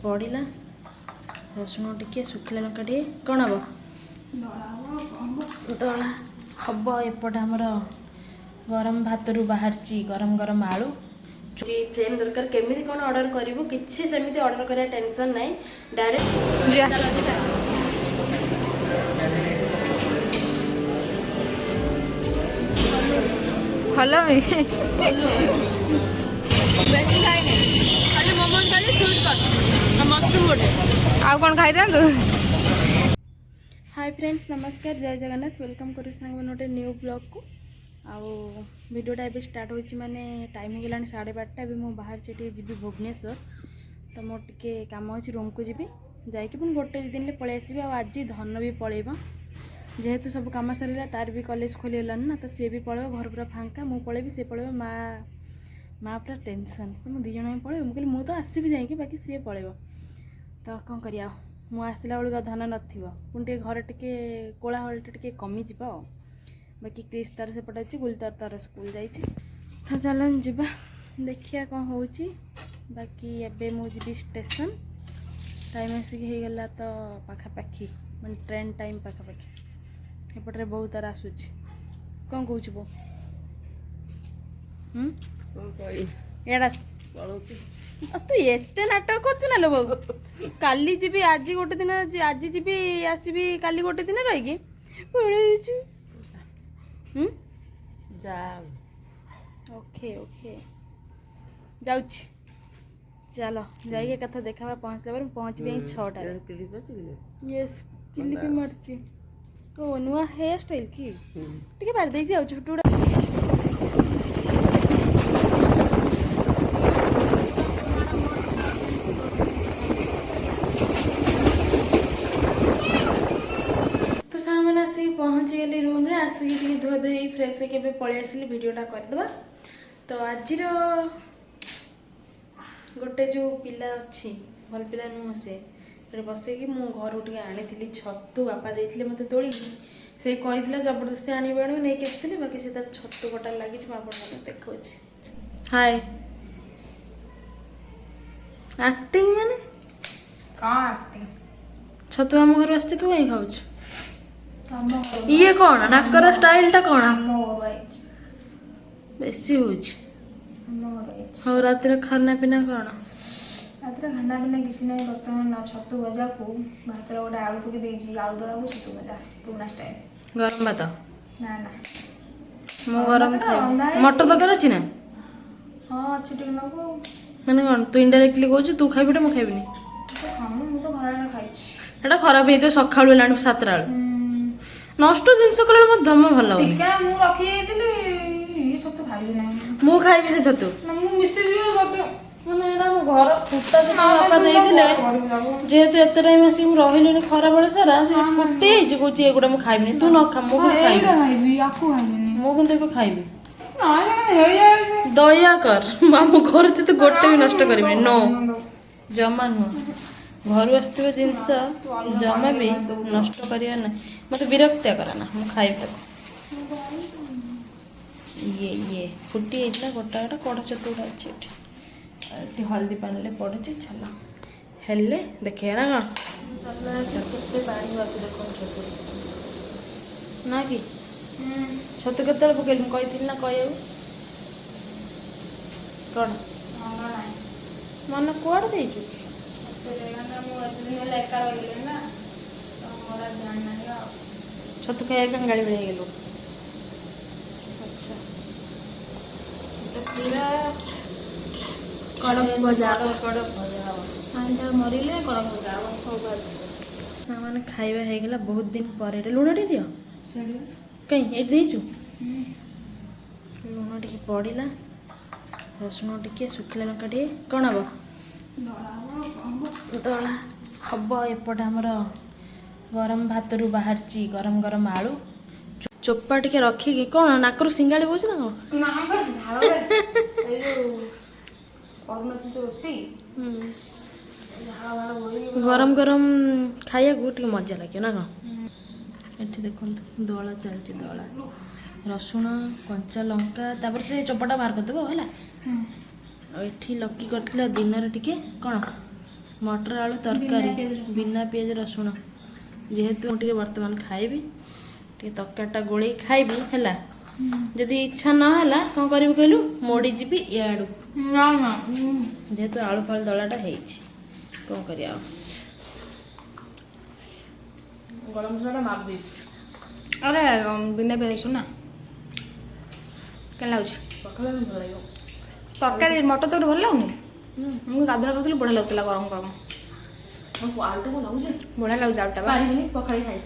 पड़ा रसुण टिके सुखिला लंका टे कौन हम दला हम एपटे आमर गरम भात रू बाहर गरम गरम आलू फ्रेम दरकार केमी कौन ऑर्डर करूँ किसी सेमती ऑर्डर करा टेंशन ना डायरेक्ट हेलो बेसी खाई खाली मोमो खाली स्वीट कर मशरूम गोटे आउ कौन खाई दिखाँ। हाय फ्रेंड्स नमस्कार जय जगन्नाथ वेलकम करूँ सांग गोटे न्यू ब्लॉग को आउ वीडियोटा ए स्टार्ट हो माने टाइम हो गला 12:30 अभी मुझे बाहर जी भुवनेश्वर तो मोर टे कम अच्छी रूम को जी जाकि पुणी गोटे दिन पलि आसबि आज धन भी पलैब जेहेतु सब कम सरला तार भी कॉलेज खोलीगलानी ना तो सी भी पलैब घर पूरा फांका मु पलैबी सी पलैब माँ पूरा टेंशन तो मुझे दिज पलैब मुझे मुझे तो आसबि जाकि बाकी सी पलैब तो कौन करिया मु आसला बेलू धन पुणी घर टे कोलाहल टे कमिज बाकी क्रिश तार सेपटे अच्छी गुलतार तार स्कूल जाइए तो चल जा देखिया कौन हो बाकी एबे मुझे स्टेशन टाइम आसिक गला तो पाखापाखि मैं ट्रेन टाइम पाखापाखि एपटे बहुत तार आसूची कौन कौच बो तू एत नाटक कर लो बो काली जी आज गोटे दिन आज जी आसबि काली गोटे दिन रही ओके ओके जाऊँ चलो जाइए कथा देखा पहुँचला पर पहुँचबी 6टा यस क्लिप मारची ओ नुआ हेयर स्टाइल की टिके मार दे जाऊ छुटुड़ा तो सार मैंने आसिक पहुँची गली रूम रे आसिक धुआ धुई फ्रेश के पलि आसली वीडियोटा करदे तो आज गोटे जो पिला अच्छी भल पिला नुह से बसैकी मु घर टे आनी छतु बापा देते मत तोड़ी से कही जबरदस्ती आणवे नहीं आसती बाकी से तार छतु कटा लगी देखा हाय एक्टिंग माने छतु आम घर आस तू कहीं खाऊ ये कौन नाकर स्टाइल टा कौन बेसी हो रात खाना पीना कौन रात खाना पीना किसी ना बर्तमान छतु भजा को भात गोटे आलू पकई देगी आलू दरा को छतु भजा पुराना स्टाइल गरम भात ना ना मो गरम खाई मटर तरकारी अच्छी ना हाँ अच्छी टिक नको मैंने कौन तू इनडायरेक्टली कहू तू खाइबे मु खाइबिनी तो घर खाई एटा खराब हो सका 7टा बेलू नष्ट जिनस कला धम भल मु खाइबी से छतु मैंने घर फुटा बापा देते जेहेतु एत टाइम आसिक रही खरा बेले सारा फुटे कौच एगुड़ा मुझे खाइबी तू न खा मु मुझे खाइबी दया कर आम घर से तो गोटे भी नष्ट करी नो जमा नुह घर आसुवा जिनस जमा भी नष्ट करिया ना मत विरक्तिया कराना मुझे खाइबी ये फुटी जाइए गोटा गोटा कड़ा छतु गुड़ा अच्छे ये हल्दी पानी पड़े चल हेले देखे ना कौन छतु पानी बाकी देख छतु ना कि छतु के पकड़ कही ना कह कौन मन कुआड़े देचु छतु खाया गाड़ी बेड़े गलु अच्छा पूरा कड़क भजा मरिले कड़क भजा सामान खाଇବା ହେଇଗଲା बहुत दिन पर लुण टे दियो कहीं ये देचु लुण टे पड़ा रसुण टे सुखिला लंका टे कौन हम दला हम एपटे आमर गरम भात रू बाहर गरम गरम आलू चोपा टे रखिकी कौन नाकरू सिंगाड़ी बोझ ना कौन गरम गरम खाया टे मजा लगे ना कौन ये देखो दला चलती दला रसुण कंचा लंका तापर से चोपाटा बाहर करदेव है ये लकी करथिला दिन रे टिके कौन मटर आलू तरकारी बिना पियाज रसुण जेहेतु मुझे बर्तमान खाइबी टे तरकारीटा गोले खाइबी है जदि इच्छा ना है कौन करी कहलु मोड़ी जीवी इाड़ू जेहेतु आलू फालू दलाटा कौन कर गरम मसला मार दी अरे बिना पियाज रसुण ना क्या लगुच पखाला भल लगे तरकारी मटर तो भल लगुनि मुझे गाधुआ खाती बढ़िया लगुला गरम गरम आलूटा कौन लगुचे बढ़िया लगुच आलुटा पारिबिनी पखाड़ी खाई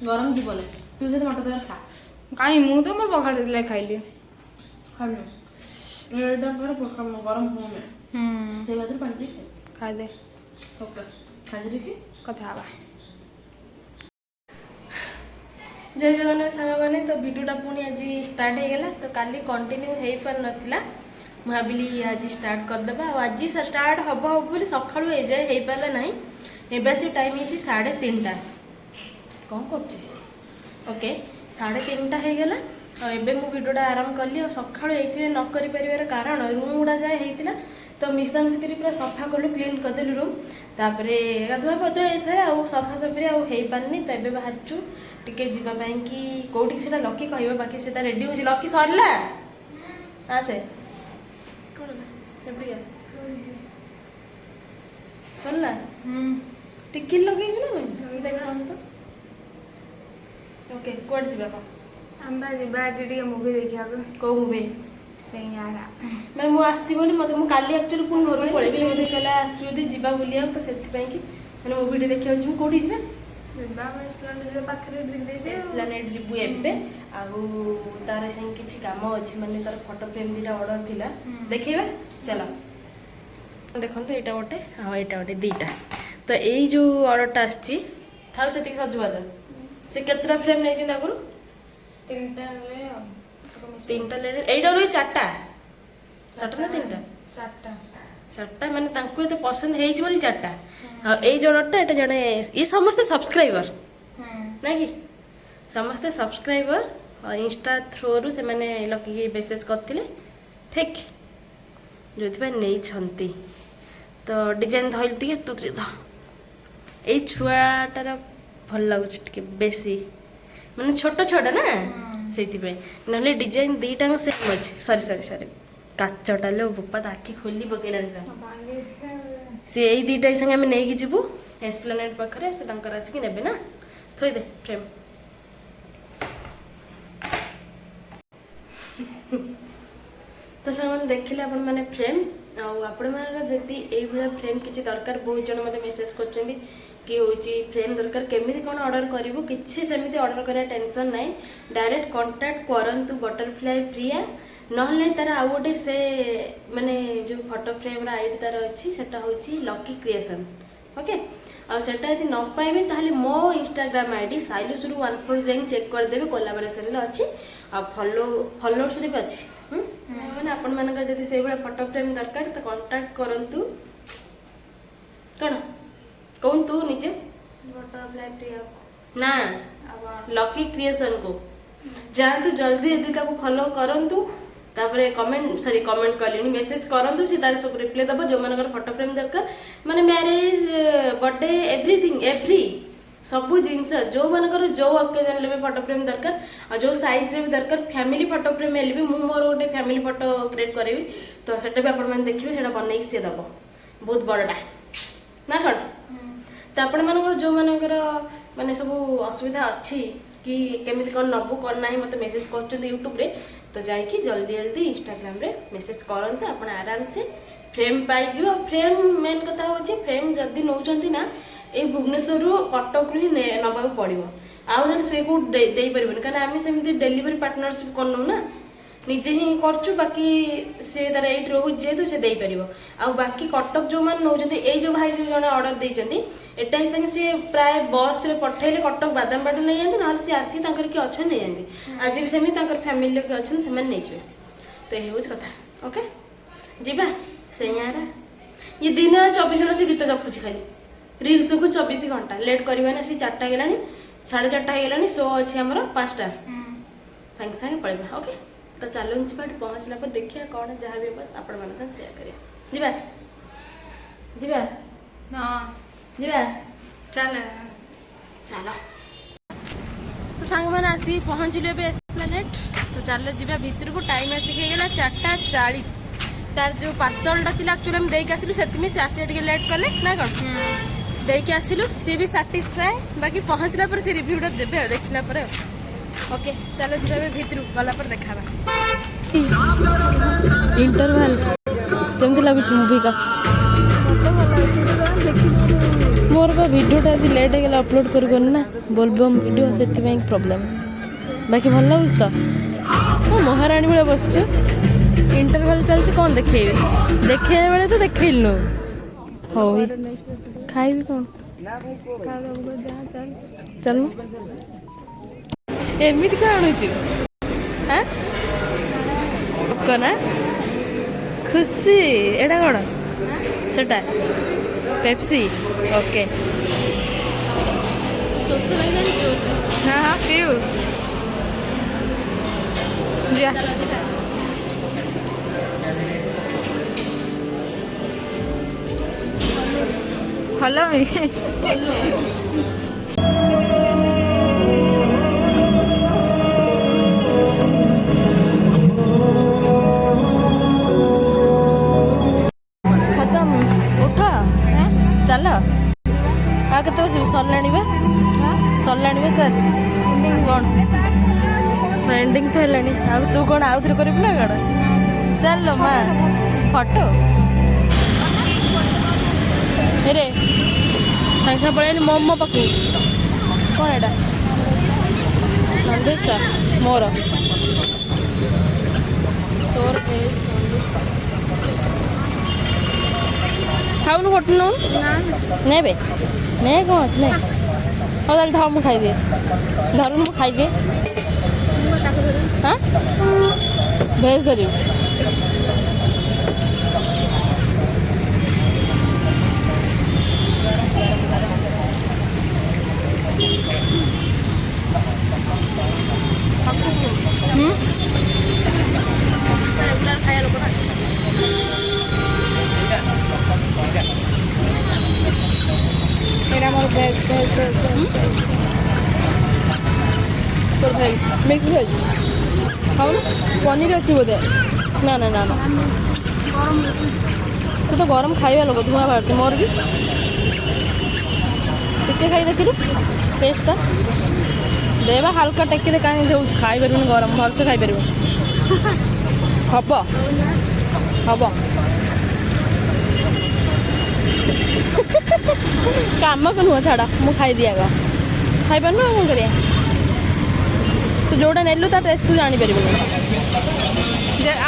गरम जीवन तू जब मटर तक खा कहीं मुझे तो मोर पखाड़ देते खाइली गरम से बात पानी खादे खाई कथा हवा जय जगन्नाथ सांग मैंने तो भिडियोटा पुणी आज स्टार्ट हो गला तो काली कंटिन्यू हो पार नाला भाविली आज स्टार्ट करदे आज स्टार्ट हम बोली सका जाए हो पारा ना एवं टाइम हो 3:30 कौन कर ओके 3:30 हो गला एवं मु भिडियोटा आरंभ कली और सका ये न कर कारण रूम गुड़ा जाए होता तो मिसामिश कर पूरा सफा कलु क्लीन करदेलु रूम तापर गाधुआ पधुआ ऐसे आउ सफा सफी आउ हो पारनी तो ये बाहरचु टिके जावाई कि कौटी से लकी कह बाकी से रेडी हो लकी सरला आसे सरला टिकिन लगे ना देखा तो ओके कौन जा हम जी मुवी देखा कौ मुवी सैयारा मैं मुझे मत काली एक्चुअली पुणी घर पड़ेबी से कहला आसुदी जा बुलिया तो से मैंने मुवीटे देखा कौटी जा एस्प्लानेड जीवु एवं तार से किसी कम अच्छी मानने तार फोटो फ्रेम दीटा ऑर्डर थिला देखा चलो देखो यहाँ गोटे हाँ यहाँ गोटे दीटा तो यही जो ऑर्डरटा आसी था से सजबाज से केतटा फ्रेम नहीं आगुरी 3टा ले एटा रही 4टा ना 3टा 4टा माने तांको एते पसंद हेइछ बोली 4टा हाँ ये ऑर्डरटा एटा जड़े ये समस्त सब्सक्राइबर ना कि समस्त सब्सक्राइबर इंस्टा थ्रू से मैंने लकी मेसेज करथिले ठीक जो नहीं तो डिजाइन धरती तू ध ये छुआटार भल लगुच बेसी माने छोट छोटा ना से ना डिजाइन दीटा सेम अच्छे सरी सरी सरी काचटा लो बोपा आखि खोली पकड़ा सी यही दीटा संगे आम नहीं जीवु एस्प्लानेड पाखे से आसिक ने ना थोदे फ्रेम तो से देखिले आपण मैंने फ्रेम आपण जदि ये फ्रेम किसी दरकार बहुत जन मत मेसेज कर कि हूँ फ्रेम दरकार केमी कौन ऑर्डर करूँ किसी सेमती ऑर्डर करा टेंशन ना डायरेक्ट कांटेक्ट करंतु बटरफ्लाई प्रिया ना तार आउ गोटे से माने जो फोटो फ्रेम आईडी तार अच्छी सेटा हूँ लकी क्रिएशन ओके आटा यदि न पाइबे ताहले मो इंस्टाग्राम आईडी साइलुसरू14 जाए चेक करदेवे कोलाबोरेशन अच्छी आ फॉलोअर्स भी अच्छी मैंने आपण मान जब से फोटो फ्रेम दरकार तो कांटेक्ट करंतु कौन कौन तू निजे बटरफ्लाई प्रिया ना लकी क्रिएशन को जातु जल्दी यदि का फॉलो करंतु तापरे कमेंट सॉरी कमेंट कलिनी मेसेज करंतु सी तार सब रिप्लाई दबो जो मानकर फोटो फ्रेम दरकार माने मैरिज बर्थडे एवरीथिंग एवरी सबू जिनस जो मानकर जो ओकेजन ले फोटो फ्रेम दरकार और जो साइज रे भी दरकार फैमिली फोटो फ्रेम हेले भी मु मोर गोटे फैमिली फोटो क्रिएट करेबी तो सेटा भी आपण माने देखिबे सेटा बनै से दबो बहुत बड़टा ना कौन तो आपण मानक जो मानकर माने सब असुविधा अच्छी कि केमिति कौन नबू कौन ना मत मेसेज कर यूट्यूब रे तो जाइए जल्दी जल्दी इंस्टाग्राम रे मेसेज करते आप आराम से फ्रेम पाइज फ्रेम मेन कथा हूँ फ्रेम जदि नौकरी ना ये भुवनेश्वर कटक ही नवा पड़ो आउ से को दे पारे कहीं आम सेमती डेलीवरी पार्टनरशिप करनू ना निजे ही करचु बाकी से तार ये रोज जेहेतु से दे पार आ बाकी कटक जो मैंने नौकरी ये जो भाई जो जन ऑर्डर देती एटा ही संगे सी प्राय बस रे पठेले कटक बादामबाड़ नहीं जाती ना सी आसी किए अच्छा नहीं जाती आज भी सेमती फैमिली किए अच्छा से नहीं तो ये हूँ कथा ओके जीवा सैयारा ये दिन 24 घंटा से गीत जपुची खाली रिल्स देखो 24 घंटा लेट करवा ना सी 4टा गलानी 4:30 होगलानी शो अच्छी आमर 5टा सागे सागे पड़ेगा ओके तो चलो पहुँचला पर देखिए कौन जहाँ भी आपण मान सेयार करिया जीवा जीवा ହଁ ଯିବା ଚାଲ ଚାଲ। ତ ସାଙ୍ଗମାନେ ଆସିକି ପହଞ୍ଚିଲେ ଏବେ ଏସ୍ପ୍ଲାନେଟ୍। ତ ଚାଲ ଯିବା ଭିତରକୁ। ଟାଇମ୍ ଆସିକି ହେଇଗଲା 4:40। ତାର ଯେଉଁ ପାର୍ସଲଟା ଥିଲା ଆକ୍ଚୁଆଲି ଆମେ ଦେଇକି ଆସିଲୁ, ସେଥିପାଇଁ ସେ ଆସିବା ଟିକେ ଲେଟ୍ କଲେ ନା କ'ଣ। ଦେଇକି ଆସିଲୁ, ସିଏ ବି ସାଟିସ୍ଫାଏ। ବାକି ପହଞ୍ଚିଲା ପରେ ସେ ରିଭ୍ୟୁଟା ଦେବେ ଆଉ, ଦେଖିଲା ପରେ ଆଉ। ଓକେ ଚାଲ ଯିବା ଏବେ ଭିତରକୁ, ଗଲା ପରେ ଦେଖା ହେବା। ଇଣ୍ଟରଭାଲ କେମିତି ଲାଗୁଛି ମୁଭିଟା? ମୋର ବା ଭିଡ଼ିଓଟା ଆଜି ଲେଟ୍ ହେଇଗଲା ଅପଲୋଡ଼ କରିଗଲି ନା, ବୋଲବମ୍ ଭିଡ଼ିଓ, ସେଥିପାଇଁ ପ୍ରୋବ୍ଲେମ୍। ବାକି ଭଲ ଲାଗୁଛି ତ। ହଁ ମହାରାଣୀ ବେଳେ ବସିଛୁ, ଇଣ୍ଟରଭାଲ ଚାଲିଛି, କ'ଣ ଦେଖେଇବେ? ଦେଖେଇବା ବେଳେ ତ ଦେଖେଇଲୁ। ହଉ ଖାଇବି କ'ଣ? ଚାଲୁ ଏମିତି କ'ଣ ଆଣୁଛୁ? ହାଁ ନା ଖୁସି ଏଇଟା କ'ଣ ସେଟା? पेप्सी ओके ଶୋଷ ଲାଗିଲାଣି ଜୋରରେ। ହଁ ହଁ ପିଉ ଯା ଚାଲ ଯିବା। ଭଲ ବି ଖତମ ଉଠ ଚାଲ। ଆଉ କେତେ ବସିବୁ? ସରିଲାଣି ବା, ସରିଲାଣି ବା। ଚାଲ କ'ଣ ଏଣ୍ଡିଙ୍ଗ ତ ହେଲାଣି, ଆଉ ତୁ କ'ଣ ଆଉଥରେ କରିବୁ ନା କ'ଣ? ଚାଲ ମା ଫଟୋ ରେ ସାଙ୍ଗେ ସାଙ୍ଗେ ପଳେଇଲି ମୋମୋ ପାଖକୁ। କ'ଣ ଏଇଟା? ନନଭେଜଟା ମୋର, ତୋର ଭେଜ୍ ଖାଉନୁ ହୋଟେଲ ନେବେ ନେ କ'ଣ ଅଛି ନେ। ହଉ ତାହେଲେ ଧର ମୁଁ ଖାଇଦିଏ, ଧରୁନୁ ମୁଁ ଖାଇଦିଏ। ହଁ ଭେଜ୍ ଧରିବୁ? ରେଗୁଲାର ଖାଇବା ଲୋକ ନା। ଏଇଟା ମୋର ଭେଜ୍ ଭେଜ୍ ଭେଜ୍ তোর ভেজ মিক্স ভেজ খাওনি? পনির ଅଛି ବୋଧେ? ନା ନା ନା ନା ତୁ ତ ଗରମ ଖାଇବା ଲୋକ, ଧୂଆଁ ବାହାରୁଛି। ମୋର ବି ଟିକେ ଖାଇ ଦେଖିଲୁ ଟେଷ୍ଟଟା ଦେବା ହାଲକା ଟେକିରେ, କାହିଁ ଦେଉଛୁ? ଖାଇପାରିବୁନି ଗରମ, ଭଲସେ ଖାଇପାରିବୁ। ହବ ହବ କାମକୁ ନୁହଁ, ଛାଡ଼ ମୁଁ ଖାଇଦିଏ ଆଗ। ଖାଇପାରୁନୁ ଆଉ କ'ଣ କରିବା? ତୁ ଯେଉଁଟା ନେଲୁ ତା ଟେଷ୍ଟ ତୁ ଜାଣିପାରିବୁନି।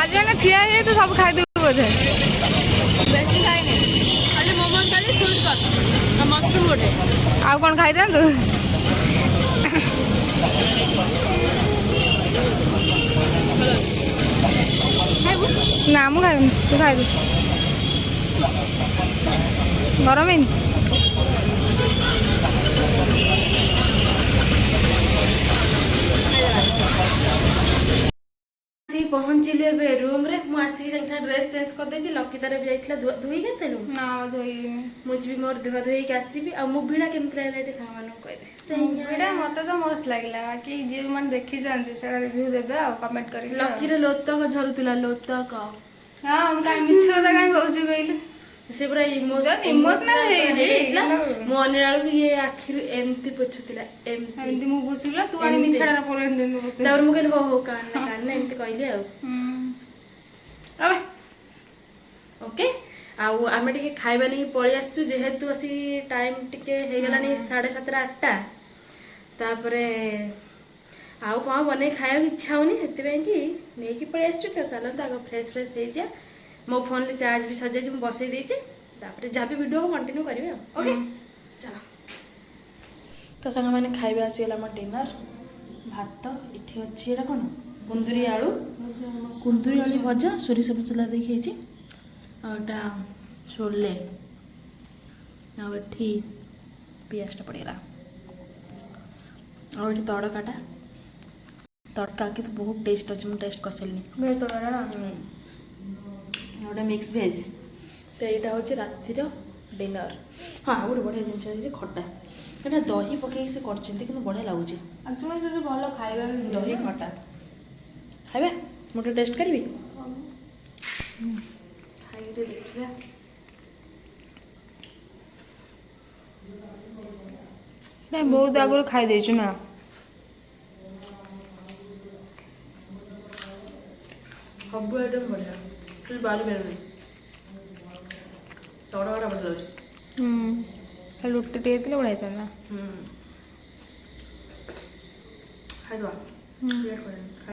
ଆଜି ଆମେ ଠିଆ ହେଇଯାଇ ତୁ ସବୁ ଖାଇଦେବୁ ବୋଧେ। ବେଶୀ ଖାଇନି, ଖାଲି ମୋମୋ ଖାଲି ସୁଇଟ୍ କର ଆଉ ମସରୁମ୍ ଗୋଟେ। ଆଉ କ'ଣ ଖାଇଦିଅନ୍ତୁ? ଖାଇବୁ? ନା ମୁଁ ଖାଇବିନି, ତୁ ଖାଇବୁ। ଗରମ ହେଇନି? ଆସିକି ପହଞ୍ଚିଲୁ ଏବେ ରୁମ୍ରେ। ମୁଁ ଆସିକି ସାଙ୍ଗେ ସାଙ୍ଗେ ଡ୍ରେସ୍ ଚେଞ୍ଜ କରିଦେଇଛି। ଲକିତାର ବି ଯାଇଥିଲା ଧୋଇକି ଆସିଲୁ। ନା ଧୋଇନି। ମୁଁ ଯିବି ମୋର ଧୁଆ ଧୋଇକି ଆସିବି। ଆଉ ମୁଭିଟା କେମିତି ଲାଗିଲା ଏଠି ସାଙ୍ଗମାନଙ୍କୁ କହିଦେ। ମୁଭିଟା ମୋତେ ତ ମସ୍ତ ଲାଗିଲା, ବାକି ଯେଉଁମାନେ ଦେଖିଛନ୍ତି ସେଇଟା ରିଭ୍ୟୁ ଦେବେ ଆଉ କମେଣ୍ଟ କରିକି। ଲକିରେ ଲୋତକ ଝରୁଥିଲା, ଲୋତକ। ହଁ ମୁଁ କାହିଁ ମିଛ କଥା କାହିଁ କହୁଛୁ କହିଲୁ? ସେ ପୁରା ଇମୋସନାଲ ହେଇଯାଇଥିଲା। ମୁଁ ଅନେଇଲା ବେଳକୁ ଇଏ ଆଖିରୁ ଏମିତି ପୋଛୁଥିଲା, ଏମିତି ମୁଁ ବୁଝିଲା ତୁ ଆଣି ମିଛାଟା ପରେ ତାପରେ ମୁଁ କହିଲି ହଉ କାନ ଏମିତି କହିଲି ଆଉ। ଓକେ ଆଉ ଆମେ ଟିକେ ଖାଇବା ନେଇକି ପଳେଇ ଆସିଛୁ, ଯେହେତୁ ଆସିକି ଟାଇମ୍ ଟିକେ ହେଇଗଲାଣି 7:30 8ଟା। ତାପରେ ଆଉ କ'ଣ ବନେଇ ଖାଇବାକୁ ଇଚ୍ଛା ହଉନି, ସେଥିପାଇଁ କି ନେଇକି ପଳେଇ ଆସିଛୁ। ଚାଲନ୍ତୁ ଆଗ ଫ୍ରେଶ୍ ହେଇଯିବା। ମୋ ଫୋନ୍ରେ ଚାର୍ଜ ବି ସରିଯାଇଛି, ମୁଁ ବସେଇ ଦେଇଛି। ତାପରେ ଯାହା ବି ଭିଡ଼ିଓ କଣ୍ଟିନ୍ୟୁ କରିବେ ଆଉ। ଓକେ ଚାଲ। ତ ସାଙ୍ଗମାନେ ଖାଇବା ଆସିଗଲା ଆମ ଡିନର୍। ଭାତ ଏଠି ଅଛି, ଏଇଟା କ'ଣ କୁନ୍ଦୁରି ଆଳୁ ଭଜା ସୋରିଷ ମସଲା ଦେଇକି ହେଇଛି। ଆଉ ଏଇଟା ଛୋଲେ, ଆଉ ଏଠି ପିଆଜଟା ପଡ଼ିଗଲା, ଆଉ ଏଠି ତଡ଼କା କିନ୍ତୁ ବହୁତ ଟେଷ୍ଟ ଅଛି। ମୁଁ ଟେଷ୍ଟ କରିସାରିଲିଣି। ଗୋଟେ ମିକ୍ସ ଭେଜ୍। ତ ଏଇଟା ହେଉଛି ରାତିର डिनर हाँ गोटे बढ़िया जिन खटा एटा दही पकई से कर बढ़िया लगुच एक्चुअली सेठी भल खाଇବା भी दही खटा खाइबा मोटे टेस्ट करी खाई देखिए बहुत आगुरी खाई देछु ना सब आइटम बढ़िया तुझे बारी बेर चौड़ा बड़ा बढ़िया लगुच लुट्टी टे बड़ा था खाइदवा